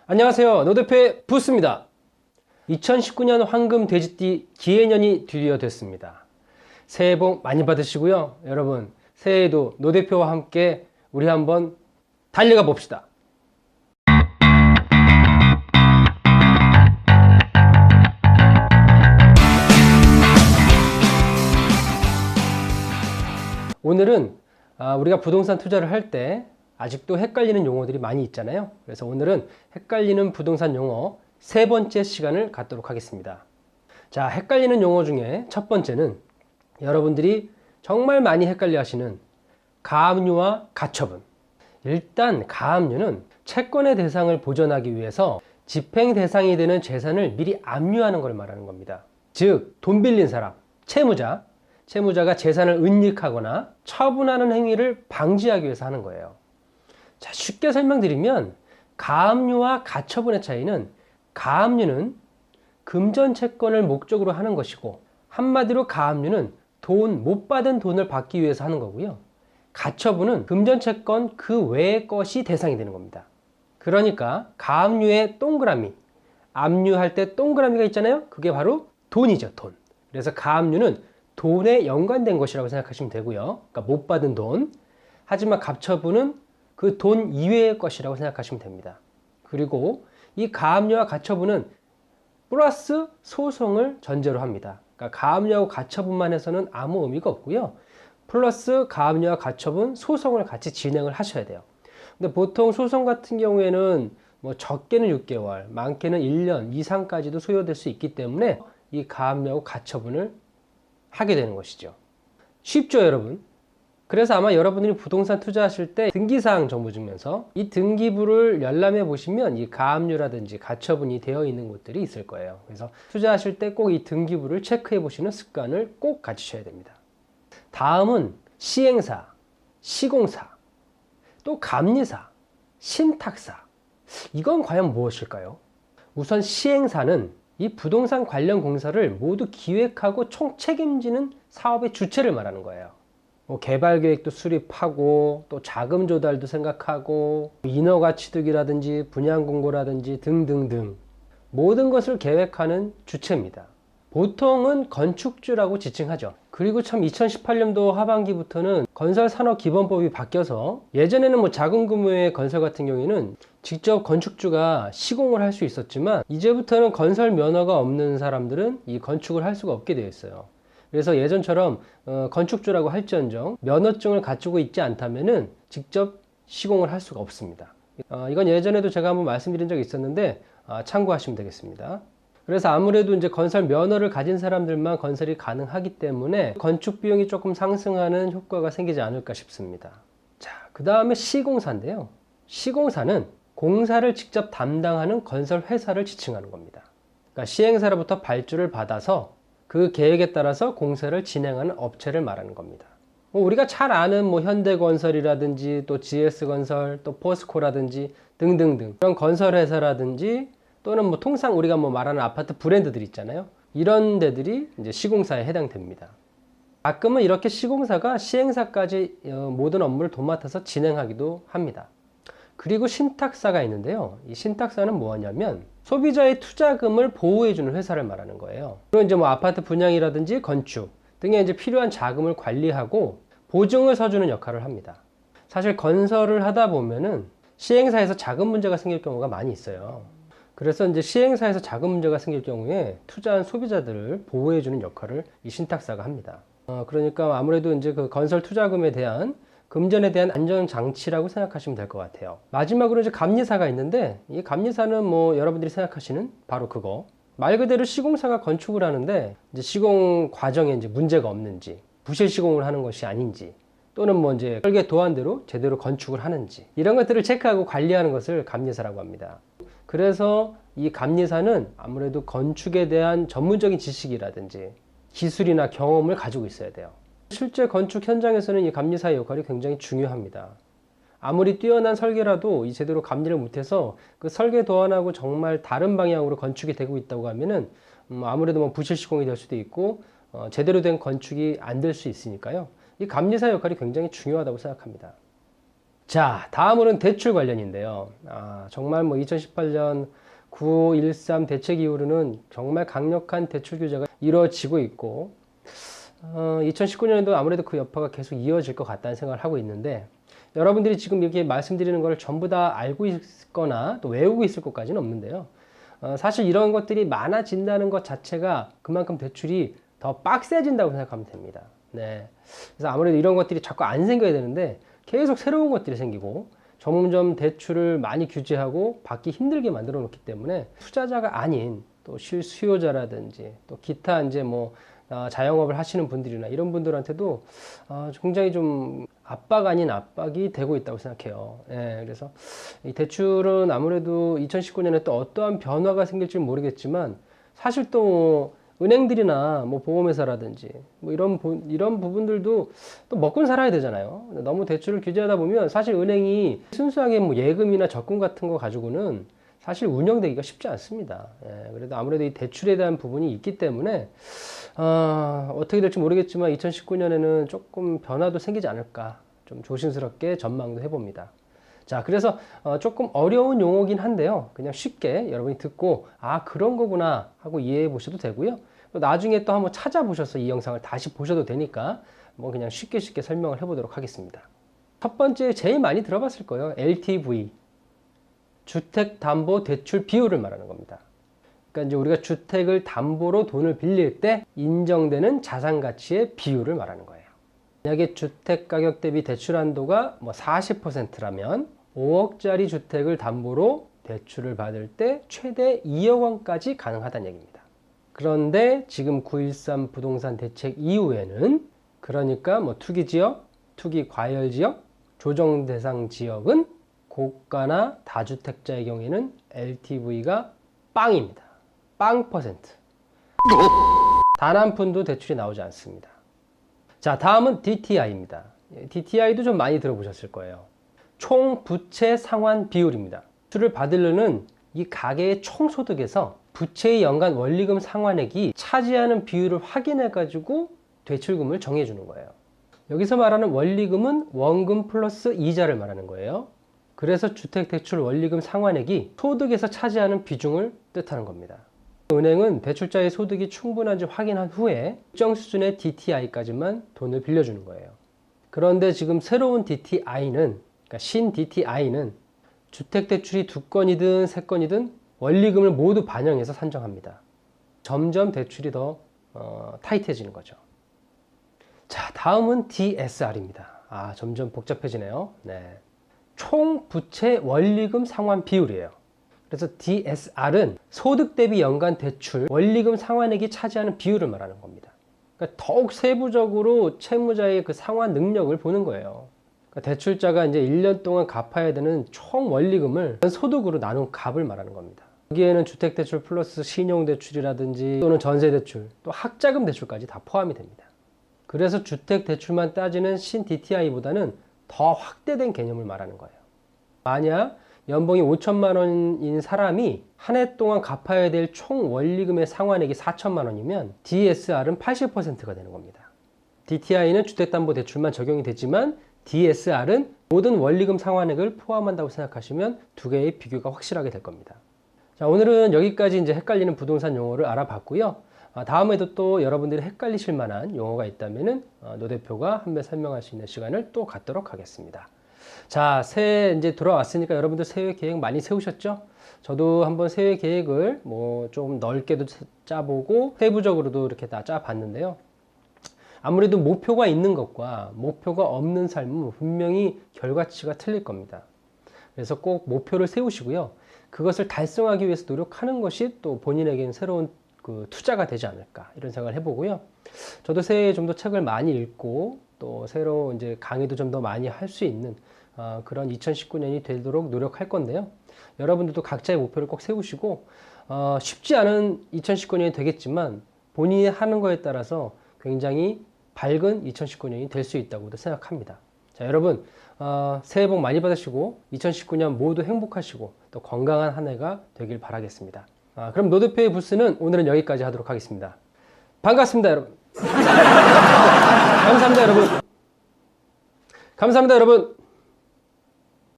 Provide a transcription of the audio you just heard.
안녕하세요. 노대표의 부스입니다. 2019년 황금 돼지띠 기해년이 드디어 됐습니다. 새해 복 많이 받으시고요. 여러분, 새해에도 노대표와 함께 우리 한번 달려가 봅시다. 오늘은 우리가 부동산 투자를 할 때 아직도 헷갈리는 용어들이 많이 있잖아요. 그래서 오늘은 헷갈리는 부동산 용어 세 번째 시간을 갖도록 하겠습니다. 자, 헷갈리는 용어 중에 첫 번째는 여러분들이 정말 많이 헷갈려 하시는 가압류와 가처분. 일단 가압류는 채권의 대상을 보전하기 위해서 집행 대상이 되는 재산을 미리 압류하는 걸 말하는 겁니다. 즉, 돈 빌린 사람, 채무자가 재산을 은닉하거나 처분하는 행위를 방지하기 위해서 하는 거예요. 자, 쉽게 설명드리면 가압류와 가처분의 차이는 가압류는 금전 채권을 목적으로 하는 것이고, 한마디로 가압류는 못 받은 돈을 받기 위해서 하는 거고요. 가처분은 금전 채권 그 외의 것이 대상이 되는 겁니다. 그러니까 가압류의 동그라미, 압류할 때 동그라미가 있잖아요. 그게 바로 돈이죠, 돈. 그래서 가압류는 돈에 연관된 것이라고 생각하시면 되고요. 그러니까 못 받은 돈. 하지만 가처분은 그 돈 이외의 것이라고 생각하시면 됩니다. 그리고 이 가압류와 가처분은 플러스 소송을 전제로 합니다. 그러니까 가압류하고 가처분만 해서는 아무 의미가 없고요. 플러스 가압류와 가처분, 소송을 같이 진행을 하셔야 돼요. 근데 보통 소송 같은 경우에는 뭐 적게는 6개월, 많게는 1년 이상까지도 소요될 수 있기 때문에 이 가압류하고 가처분을 하게 되는 것이죠. 쉽죠, 여러분? 그래서 아마 여러분들이 부동산 투자하실 때 등기사항 정보증명서, 이 등기부를 열람해 보시면 이 가압류라든지 가처분이 되어 있는 곳들이 있을 거예요. 그래서 투자하실 때 꼭 이 등기부를 체크해 보시는 습관을 꼭 가지셔야 됩니다. 다음은 시행사, 시공사, 또 감리사, 신탁사. 이건 과연 무엇일까요? 우선 시행사는 이 부동산 관련 공사를 모두 기획하고 총 책임지는 사업의 주체를 말하는 거예요. 개발 계획도 수립하고, 또 자금 조달도 생각하고, 인허가 취득이라든지 분양 공고라든지 등등등 모든 것을 계획하는 주체입니다. 보통은 건축주라고 지칭하죠. 그리고 참 2018년도 하반기부터는 건설산업기본법이 바뀌어서, 예전에는 뭐 작은 규모의 건설 같은 경우에는 직접 건축주가 시공을 할 수 있었지만, 이제부터는 건설 면허가 없는 사람들은 이 건축을 할 수가 없게 되어 있어요. 그래서 예전처럼 건축주라고 할지언정 면허증을 가지고 있지 않다면은 직접 시공을 할 수가 없습니다. 이건 예전에도 제가 한번 말씀드린 적이 있었는데 참고하시면 되겠습니다. 그래서 아무래도 이제 건설 면허를 가진 사람들만 건설이 가능하기 때문에 건축 비용이 조금 상승하는 효과가 생기지 않을까 싶습니다. 자, 그 다음에 시공사인데요. 시공사는 공사를 직접 담당하는 건설 회사를 지칭하는 겁니다. 그러니까 시행사로부터 발주를 받아서 그 계획에 따라서 공사를 진행하는 업체를 말하는 겁니다. 우리가 잘 아는 뭐 현대건설이라든지 또 GS건설, 또 포스코라든지 등등등 이런 건설회사라든지, 또는 뭐 통상 우리가 뭐 말하는 아파트 브랜드들 있잖아요. 이런 데들이 이제 시공사에 해당됩니다. 가끔은 이렇게 시공사가 시행사까지 모든 업무를 도맡아서 진행하기도 합니다. 그리고 신탁사가 있는데요. 이 신탁사는 뭐냐면 소비자의 투자금을 보호해주는 회사를 말하는 거예요. 그리고 이제 뭐 아파트 분양이라든지 건축 등에 이제 필요한 자금을 관리하고 보증을 서주는 역할을 합니다. 사실 건설을 하다 보면은 시행사에서 자금 문제가 생길 경우가 많이 있어요. 그래서 이제 시행사에서 자금 문제가 생길 경우에 투자한 소비자들을 보호해주는 역할을 이 신탁사가 합니다. 그러니까 아무래도 이제 그 건설 투자금에 대한 금전에 대한 안전장치라고 생각하시면 될 것 같아요. 마지막으로 이제 감리사가 있는데, 이 감리사는 뭐 여러분들이 생각하시는 바로 그거. 말 그대로 시공사가 건축을 하는데 이제 시공 과정에 이제 문제가 없는지, 부실 시공을 하는 것이 아닌지, 또는 뭐 이제 설계 도안대로 제대로 건축을 하는지, 이런 것들을 체크하고 관리하는 것을 감리사라고 합니다. 그래서 이 감리사는 아무래도 건축에 대한 전문적인 지식이라든지 기술이나 경험을 가지고 있어야 돼요. 실제 건축 현장에서는 이 감리사의 역할이 굉장히 중요합니다. 아무리 뛰어난 설계라도 이 제대로 감리를 못해서 그 설계 도안하고 정말 다른 방향으로 건축이 되고 있다고 하면은 아무래도 뭐 부실 시공이 될 수도 있고 제대로 된 건축이 안 될 수 있으니까요. 이 감리사의 역할이 굉장히 중요하다고 생각합니다. 자, 다음으로는 대출 관련인데요. 정말 뭐 2018년 9.13 대책 이후로는 정말 강력한 대출 규제가 이루어지고 있고 2019년에도 아무래도 그 여파가 계속 이어질 것 같다는 생각을 하고 있는데, 여러분들이 지금 이렇게 말씀드리는 걸 전부 다 알고 있거나 또 외우고 있을 것까지는 없는데요. 사실 이런 것들이 많아진다는 것 자체가 그만큼 대출이 더 빡세진다고 생각하면 됩니다. 네. 그래서 아무래도 이런 것들이 자꾸 안 생겨야 되는데 계속 새로운 것들이 생기고 점점 대출을 많이 규제하고 받기 힘들게 만들어 놓기 때문에 투자자가 아닌 또 실수요자라든지 또 기타 이제 뭐 자영업을 하시는 분들이나 이런 분들한테도 굉장히 좀 압박 아닌 압박이 되고 있다고 생각해요. 예, 그래서 이 대출은 아무래도 2019년에 또 어떠한 변화가 생길지 모르겠지만 사실 또 은행들이나 뭐 보험회사라든지 뭐 이런 부분들도 또 먹고 살아야 되잖아요. 너무 대출을 규제하다 보면 사실 은행이 순수하게 뭐 예금이나 적금 같은 거 가지고는 사실 운영되기가 쉽지 않습니다. 예, 그래도 아무래도 이 대출에 대한 부분이 있기 때문에 어떻게 될지 모르겠지만 2019년에는 조금 변화도 생기지 않을까, 좀 조심스럽게 전망도 해봅니다. 자, 그래서 조금 어려운 용어긴 한데요. 그냥 쉽게 여러분이 듣고 그런 거구나 하고 이해해 보셔도 되고요. 또 나중에 또 한번 찾아보셔서 이 영상을 다시 보셔도 되니까 뭐 그냥 쉽게 설명을 해보도록 하겠습니다. 첫 번째 제일 많이 들어봤을 거예요. LTV, 주택담보대출 비율을 말하는 겁니다. 그러니까 이제 우리가 주택을 담보로 돈을 빌릴 때 인정되는 자산가치의 비율을 말하는 거예요. 만약에 주택가격 대비 대출 한도가 뭐 40%라면 5억짜리 주택을 담보로 대출을 받을 때 최대 2억 원까지 가능하다는 얘기입니다. 그런데 지금 9.13 부동산 대책 이후에는, 그러니까 뭐 투기지역, 투기과열지역, 조정대상 지역은 고가나 다주택자의 경우에는 LTV가 빵입니다. 빵 퍼센트. 단 한 푼도 대출이 나오지 않습니다. 자, 다음은 DTI입니다. DTI도 좀 많이 들어보셨을 거예요. 총 부채 상환 비율입니다. 대출을 받으려는 이 가계의 총 소득에서 부채의 연간 원리금 상환액이 차지하는 비율을 확인해 가지고 대출금을 정해 주는 거예요. 여기서 말하는 원리금은 원금 플러스 이자를 말하는 거예요. 그래서 주택대출 원리금 상환액이 소득에서 차지하는 비중을 뜻하는 겁니다. 은행은 대출자의 소득이 충분한지 확인한 후에 일정 수준의 DTI까지만 돈을 빌려주는 거예요. 그런데 지금 새로운 DTI는, 그러니까 신 DTI는 주택대출이 2건이든 3건이든 원리금을 모두 반영해서 산정합니다. 점점 대출이 더 타이트해지는 거죠. 자, 다음은 DSR입니다. 점점 복잡해지네요. 네. 총 부채 원리금 상환 비율이에요. 그래서 DSR은 소득 대비 연간 대출 원리금 상환액이 차지하는 비율을 말하는 겁니다. 그러니까 더욱 세부적으로 채무자의 그 상환 능력을 보는 거예요. 그러니까 대출자가 이제 1년 동안 갚아야 되는 총 원리금을 소득으로 나눈 값을 말하는 겁니다. 여기에는 주택대출 플러스 신용대출이라든지 또는 전세대출, 또 학자금 대출까지 다 포함이 됩니다. 그래서 주택대출만 따지는 신 DTI보다는 더 확대된 개념을 말하는 거예요. 만약 연봉이 5천만 원인 사람이 한 해 동안 갚아야 될 총 원리금의 상환액이 4천만 원이면 DSR은 80%가 되는 겁니다. DTI는 주택담보대출만 적용이 되지만 DSR은 모든 원리금 상환액을 포함한다고 생각하시면 두 개의 비교가 확실하게 될 겁니다. 자, 오늘은 여기까지 이제 헷갈리는 부동산 용어를 알아봤고요. 다음에도 또 여러분들이 헷갈리실 만한 용어가 있다면은 노 대표가 한 번 설명할 수 있는 시간을 또 갖도록 하겠습니다. 자, 새해 이제 돌아왔으니까 여러분들 새해 계획 많이 세우셨죠? 저도 한번 새해 계획을 뭐 좀 넓게도 짜보고 세부적으로도 이렇게 다 짜봤는데요. 아무래도 목표가 있는 것과 목표가 없는 삶은 분명히 결과치가 틀릴 겁니다. 그래서 꼭 목표를 세우시고요. 그것을 달성하기 위해서 노력하는 것이 또 본인에게는 새로운 그 투자가 되지 않을까, 이런 생각을 해보고요. 저도 새해에 좀 더 책을 많이 읽고 또 새로 이제 강의도 좀 더 많이 할 수 있는 그런 2019년이 되도록 노력할 건데요. 여러분들도 각자의 목표를 꼭 세우시고 쉽지 않은 2019년이 되겠지만 본인이 하는 거에 따라서 굉장히 밝은 2019년이 될 수 있다고도 생각합니다. 자, 여러분 새해 복 많이 받으시고 2019년 모두 행복하시고 또 건강한 한 해가 되길 바라겠습니다. 그럼 노 대표의 부스는 오늘은 여기까지 하도록 하겠습니다. 반갑습니다, 여러분. 감사합니다, 여러분. 감사합니다, 여러분.